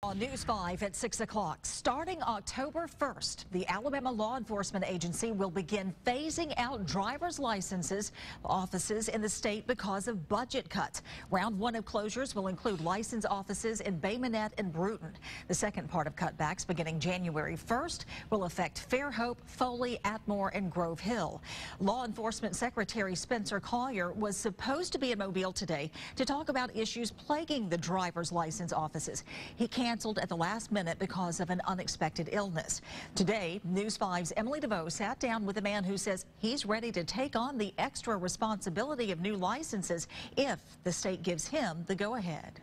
On News 5 at 6 o'clock, starting October 1st, the Alabama Law Enforcement Agency will begin phasing out driver's licenses offices in the state because of budget cuts. Round one of closures will include license offices in Bay Minette and Bruton. The second part of cutbacks, beginning January 1st, will affect Fairhope, Foley, Atmore, and Grove Hill. Law Enforcement Secretary Spencer Collier was supposed to be in Mobile today to talk about issues plaguing the driver's license offices. He canceled at the last minute because of an unexpected illness. Today, News 5's Emily DeVoe sat down with a man who says he's ready to take on the extra responsibility of new licenses if the state gives him the go-ahead.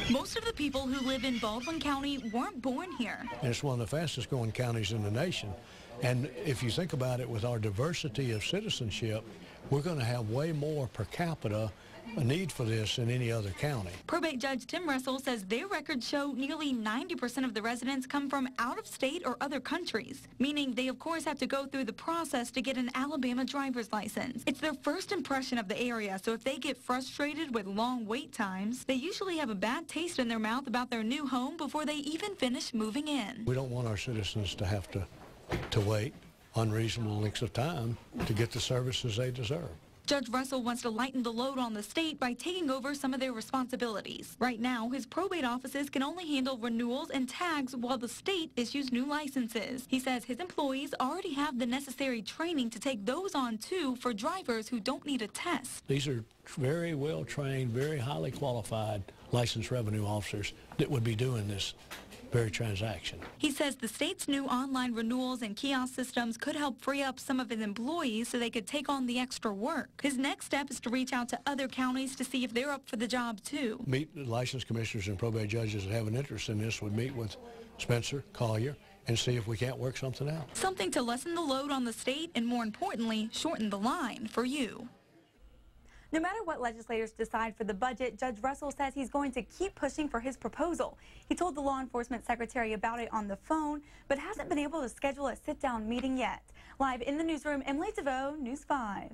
Most of the people who live in Baldwin County weren't born here. And it's one of the fastest growing counties in the nation. And if you think about it, with our diversity of citizenship, we're going to have way more per capita a need for this in any other county. Probate Judge Tim Russell says their records show nearly 90% of the residents come from out of state or other countries, meaning they of course have to go through the process to get an Alabama driver's license. It's their first impression of the area, so if they get frustrated with long wait times, they usually have a bad taste in their mouth about their new home before they even finish moving in. We don't want our citizens to have to wait unreasonable lengths of time to get the services they deserve. Judge Russell wants to lighten the load on the state by taking over some of their responsibilities. Right now, his probate offices can only handle renewals and tags while the state issues new licenses. He says his employees already have the necessary training to take those on too for drivers who don't need a test. These are very well trained, very highly qualified licensed revenue officers that would be doing this very transaction. He says the state's new online renewals and kiosk systems could help free up some of his employees so they could take on the extra work. His next step is to reach out to other counties to see if they're up for the job too. Meet the license commissioners and probate judges that have an interest in this would meet with Spencer Collier and see if we can't work something out. Something to lessen the load on the state and, more importantly, shorten the line for you. No matter what legislators decide for the budget, Judge Russell says he's going to keep pushing for his proposal. He told the law enforcement secretary about it on the phone, but hasn't been able to schedule a sit-down meeting yet. Live in the newsroom, Emily DeVoe, News 5.